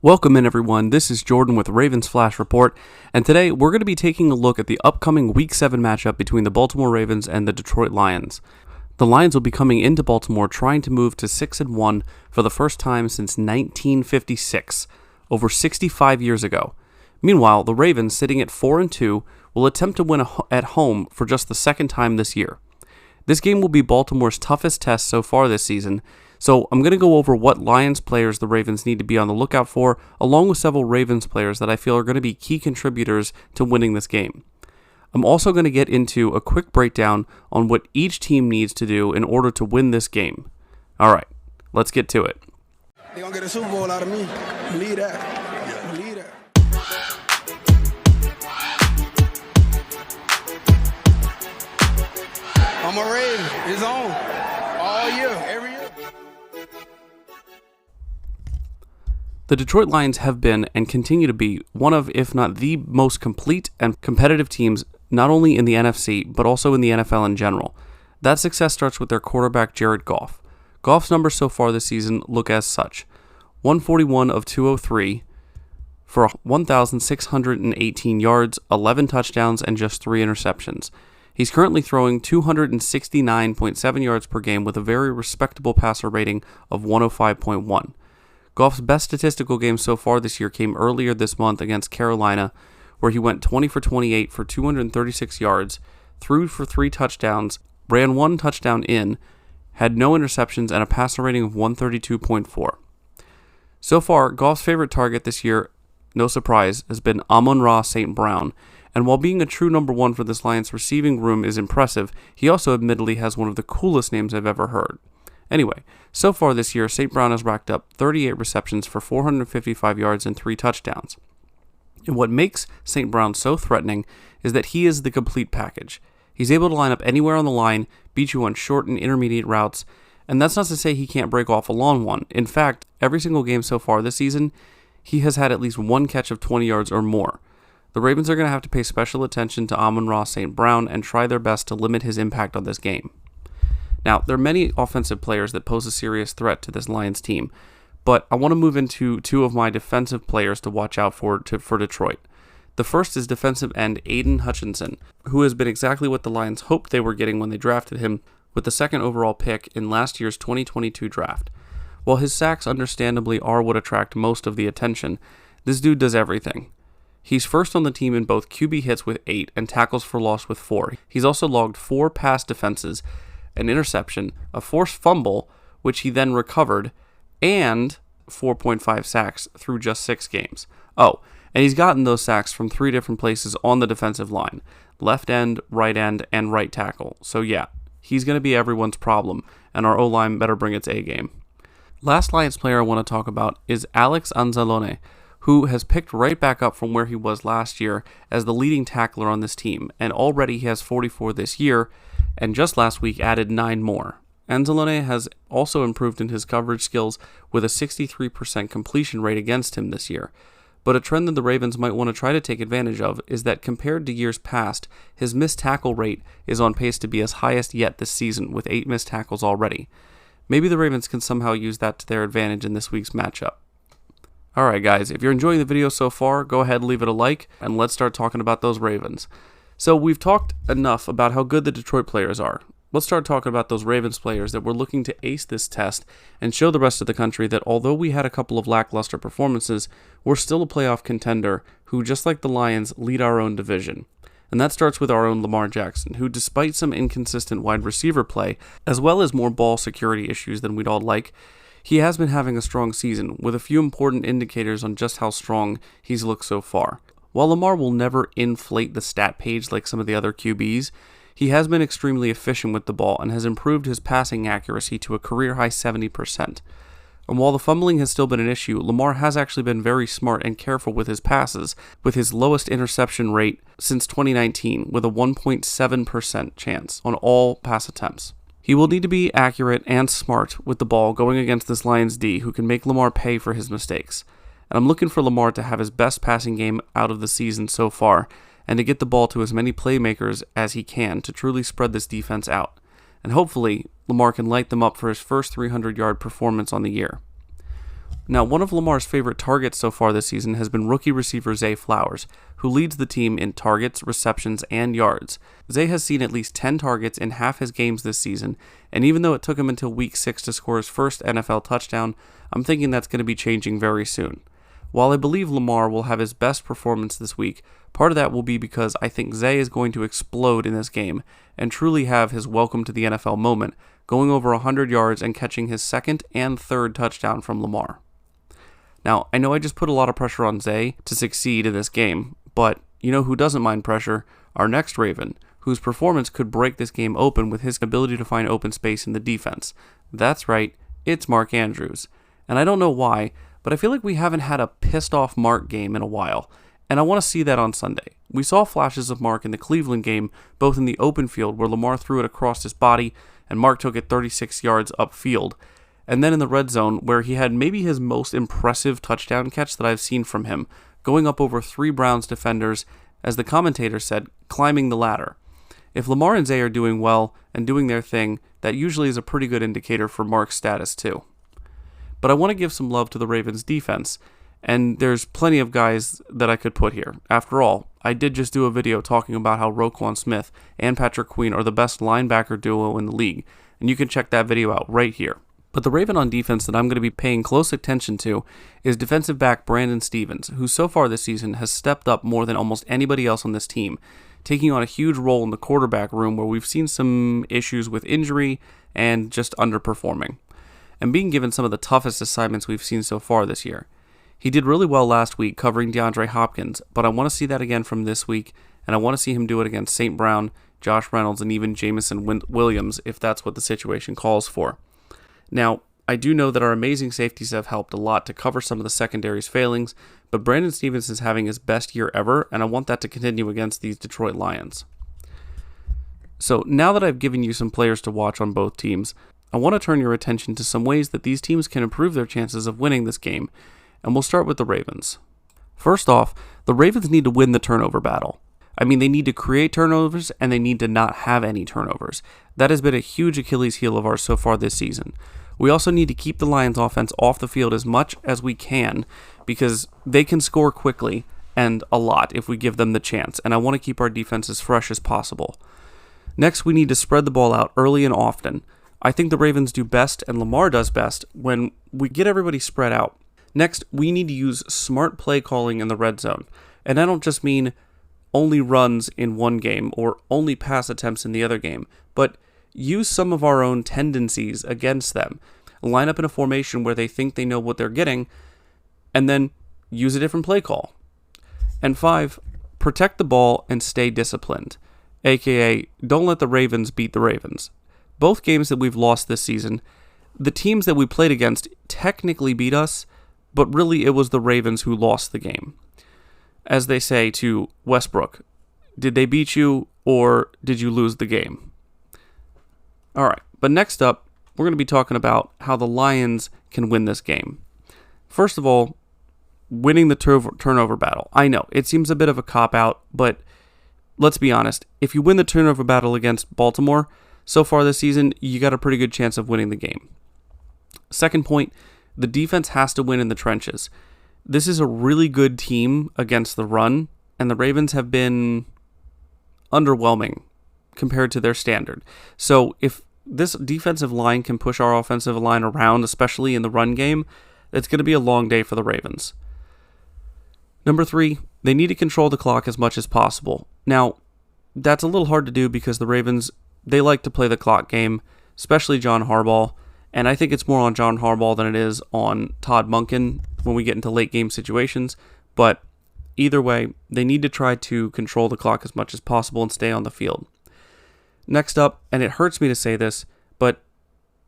Welcome in everyone, this is Jordan with Ravens Flash Report, and today we're going to be taking a look at the upcoming Week 7 matchup between the Baltimore Ravens and the Detroit Lions. The Lions will be coming into Baltimore trying to move to 6-1 for the first time since 1956, over 65 years ago. Meanwhile, the Ravens, sitting at 4-2, will attempt to win at home for just the second time this year. This game will be Baltimore's toughest test so far this season, so I'm going to go over what Lions players the Ravens need to be on the lookout for, along with several Ravens players that I feel are going to be key contributors to winning this game. I'm also going to get into a quick breakdown on what each team needs to do in order to win this game. Alright, let's get to it. They're going to get a Super Bowl out of me. Believe that. Believe that. I'm a Raven. It's on. All year. Every year. The Detroit Lions have been and continue to be one of, if not the most complete and competitive teams, not only in the NFC, but also in the NFL in general. That success starts with their quarterback, Jared Goff. Goff's numbers so far this season look as such: 141 of 203 for 1,618 yards, 11 touchdowns, and just 3 interceptions. He's currently throwing 269.7 yards per game with a very respectable passer rating of 105.1. Goff's best statistical game so far this year came earlier this month against Carolina, where he went 20 for 28 for 236 yards, threw for 3 touchdowns, ran 1 touchdown in, had no interceptions, and a passer rating of 132.4. So far, Goff's favorite target this year, no surprise, has been Amon-Ra St. Brown, and while being a true number 1 for this Lions receiving room is impressive, he also admittedly has one of the coolest names I've ever heard. Anyway, so far this year, St. Brown has racked up 38 receptions for 455 yards and 3 touchdowns. And what makes St. Brown so threatening is that he is the complete package. He's able to line up anywhere on the line, beat you on short and intermediate routes, and that's not to say he can't break off a long one. In fact, every single game so far this season, he has had at least 1 catch of 20 yards or more. The Ravens are going to have to pay special attention to Amon-Ra St. Brown and try their best to limit his impact on this game. Now, there are many offensive players that pose a serious threat to this Lions team, but I want to move into 2 of my defensive players to watch out for Detroit. The first is defensive end Aiden Hutchinson, who has been exactly what the Lions hoped they were getting when they drafted him with the 2nd overall pick in last year's 2022 draft. While his sacks understandably are what attract most of the attention, this dude does everything. He's first on the team in both QB hits with 8 and tackles for loss with 4. He's also logged 4 pass defenses, an interception, a forced fumble, which he then recovered, and 4.5 sacks through just 6 games. Oh, and he's gotten those sacks from 3 different places on the defensive line: left end, and right tackle. So yeah, he's going to be everyone's problem, and our O-line better bring its A-game. Last Lions player I want to talk about is Alex Anzalone, who has picked right back up from where he was last year as the leading tackler on this team, and already he has 44 this year, and just last week added 9 more. Anzalone has also improved in his coverage skills with a 63% completion rate against him this year. But a trend that the Ravens might want to try to take advantage of is that compared to years past, his missed tackle rate is on pace to be his highest yet this season, with 8 missed tackles already. Maybe the Ravens can somehow use that to their advantage in this week's matchup. Alright guys, if you're enjoying the video so far, go ahead and leave it a like, and let's start talking about those Ravens. So we've talked enough about how good the Detroit players are. Let's start talking about those Ravens players that were looking to ace this test and show the rest of the country that although we had a couple of lackluster performances, we're still a playoff contender who, just like the Lions, lead our own division. And that starts with our own Lamar Jackson, who, despite some inconsistent wide receiver play, as well as more ball security issues than we'd all like, he has been having a strong season, with a few important indicators on just how strong he's looked so far. While Lamar will never inflate the stat page like some of the other QBs, he has been extremely efficient with the ball and has improved his passing accuracy to a career-high 70%. And while the fumbling has still been an issue, Lamar has actually been very smart and careful with his passes, with his lowest interception rate since 2019, with a 1.7% chance on all pass attempts. He will need to be accurate and smart with the ball going against this Lions D, who can make Lamar pay for his mistakes. And I'm looking for Lamar to have his best passing game out of the season so far, and to get the ball to as many playmakers as he can to truly spread this defense out. And hopefully, Lamar can light them up for his first 300-yard performance on the year. Now, one of Lamar's favorite targets so far this season has been rookie receiver Zay Flowers, who leads the team in targets, receptions, and yards. Zay has seen at least 10 targets in half his games this season, and even though it took him until week 6 to score his first NFL touchdown, I'm thinking that's going to be changing very soon. While I believe Lamar will have his best performance this week, part of that will be because I think Zay is going to explode in this game and truly have his welcome to the NFL moment, going over 100 yards and catching his second and third touchdown from Lamar. Now, I know I just put a lot of pressure on Zay to succeed in this game, but you know who doesn't mind pressure? Our next Raven, whose performance could break this game open with his ability to find open space in the defense. That's right, it's Mark Andrews. And I don't know why, but I feel like we haven't had a pissed-off Mark game in a while, and I want to see that on Sunday. We saw flashes of Mark in the Cleveland game, both in the open field where Lamar threw it across his body, and Mark took it 36 yards upfield, and then in the red zone, where he had maybe his most impressive touchdown catch that I've seen from him, going up over 3 Browns defenders, as the commentator said, climbing the ladder. If Lamar and Zay are doing well and doing their thing, that usually is a pretty good indicator for Mark's status too. But I want to give some love to the Ravens' defense, and there's plenty of guys that I could put here. After all, I did just do a video talking about how Roquan Smith and Patrick Queen are the best linebacker duo in the league, and you can check that video out right here. But the Raven on defense that I'm going to be paying close attention to is defensive back Brandon Stephens, who so far this season has stepped up more than almost anybody else on this team, taking on a huge role in the quarterback room where we've seen some issues with injury and just underperforming, and being given some of the toughest assignments we've seen so far this year. He did really well last week covering DeAndre Hopkins, but I want to see that again from this week, and I want to see him do it against St. Brown, Josh Reynolds, and even Jameson Williams if that's what the situation calls for. Now, I do know that our amazing safeties have helped a lot to cover some of the secondary's failings, but Brandon Stephens is having his best year ever, and I want that to continue against these Detroit Lions. So now that I've given you some players to watch on both teams, I want to turn your attention to some ways that these teams can improve their chances of winning this game, and we'll start with the Ravens. First off, the Ravens need to win the turnover battle. I mean, they need to create turnovers, and they need to not have any turnovers. That has been a huge Achilles heel of ours so far this season. We also need to keep the Lions offense off the field as much as we can because they can score quickly and a lot if we give them the chance, and I want to keep our defense as fresh as possible. Next, we need to spread the ball out early and often. I think the Ravens do best, and Lamar does best, when we get everybody spread out. Next, we need to use smart play calling in the red zone, and I don't just mean only runs in one game or only pass attempts in the other game, but use some of our own tendencies against them. Line up in a formation where they think they know what they're getting, and then use a different play call. And 5, protect the ball and stay disciplined, aka don't let the Ravens beat the Ravens. Both games that we've lost this season, the teams that we played against technically beat us, but really it was the Ravens who lost the game. As they say to Westbrook, did they beat you or did you lose the game? Alright, but next up, we're going to be talking about how the Lions can win this game. First of all, winning the turnover battle. I know, it seems a bit of a cop-out, but let's be honest. If you win the turnover battle against Baltimore, so far this season, you got a pretty good chance of winning the game. Second point, the defense has to win in the trenches. This is a really good team against the run, and the Ravens have been underwhelming compared to their standard. So if this defensive line can push our offensive line around, especially in the run game, it's going to be a long day for the Ravens. Number 3, they need to control the clock as much as possible. Now, that's a little hard to do because the Ravens, they like to play the clock game, especially John Harbaugh, and I think it's more on John Harbaugh than it is on Todd Monken when we get into late game situations, but either way, they need to try to control the clock as much as possible and stay on the field. Next up, and it hurts me to say this, but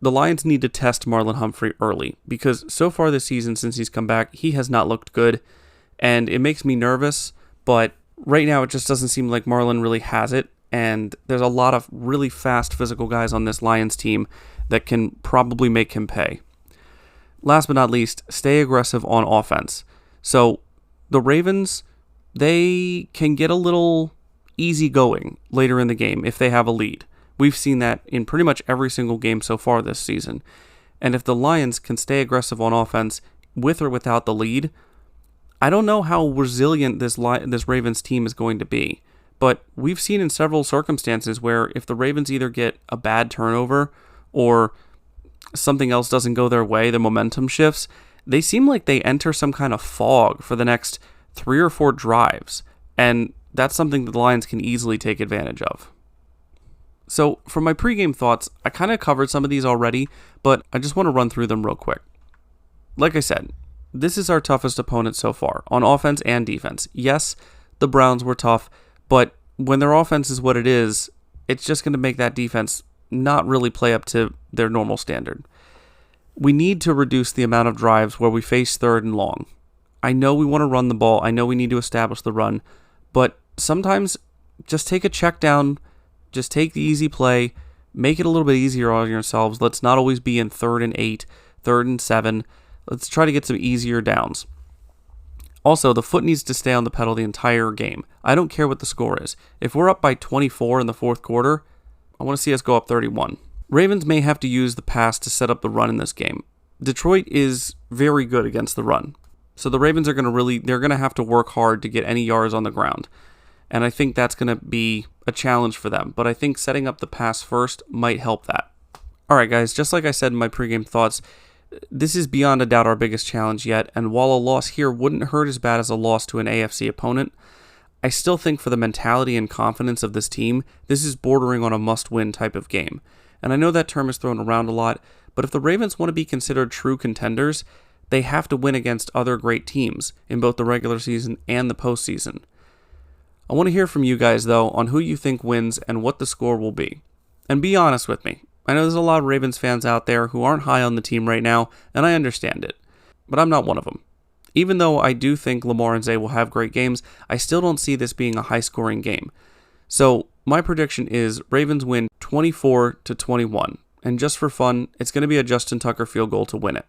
the Lions need to test Marlon Humphrey early because so far this season, since he's come back, he has not looked good, and it makes me nervous, but right now it just doesn't seem like Marlon really has it, and there's a lot of really fast physical guys on this Lions team that can probably make him pay. Last but not least, stay aggressive on offense. So the Ravens, they can get a little easy going later in the game if they have a lead. We've seen that in pretty much every single game so far this season. And if the Lions can stay aggressive on offense, with or without the lead, I don't know how resilient this Ravens team is going to be. But we've seen in several circumstances where if the Ravens either get a bad turnover or something else doesn't go their way, the momentum shifts, they seem like they enter some kind of fog for the next 3 or 4 drives. And that's something that the Lions can easily take advantage of. So for my pregame thoughts, I kind of covered some of these already, but I just want to run through them real quick. Like I said, this is our toughest opponent so far, on offense and defense. Yes, the Browns were tough, but when their offense is what it is, it's just going to make that defense not really play up to their normal standard. We need to reduce the amount of drives where we face 3rd and long. I know we want to run the ball. I know we need to establish the run, but sometimes just take a check down, just take the easy play, make it a little bit easier on yourselves. Let's not always be in 3rd and 8, 3rd and 7. Let's try to get some easier downs. Also, the foot needs to stay on the pedal the entire game. I don't care what the score is. If we're up by 24 in the 4th quarter, I want to see us go up 31. Ravens may have to use the pass to set up the run in this game. Detroit is very good against the run. So the Ravens are they're going to have to work hard to get any yards on the ground. And I think that's going to be a challenge for them. But I think setting up the pass first might help that. All right, guys, just like I said in my pregame thoughts, this is beyond a doubt our biggest challenge yet, and while a loss here wouldn't hurt as bad as a loss to an AFC opponent, I still think for the mentality and confidence of this team, this is bordering on a must-win type of game. And I know that term is thrown around a lot, but if the Ravens want to be considered true contenders, they have to win against other great teams in both the regular season and the postseason. I want to hear from you guys, though, on who you think wins and what the score will be. And be honest with me. I know there's a lot of Ravens fans out there who aren't high on the team right now, and I understand it. But I'm not one of them. Even though I do think Lamar and Zay will have great games, I still don't see this being a high-scoring game. So my prediction is Ravens win 24-21. And just for fun, it's going to be a Justin Tucker field goal to win it.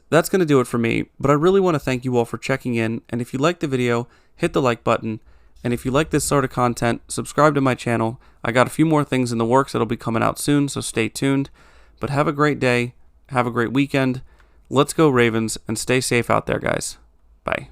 That's going to do it for me, but I really want to thank you all for checking in, and if you liked the video, hit the like button. And if you like this sort of content, subscribe to my channel. I got a few more things in the works that'll be coming out soon, so stay tuned. But have a great day. Have a great weekend. Let's go Ravens, and stay safe out there, guys. Bye.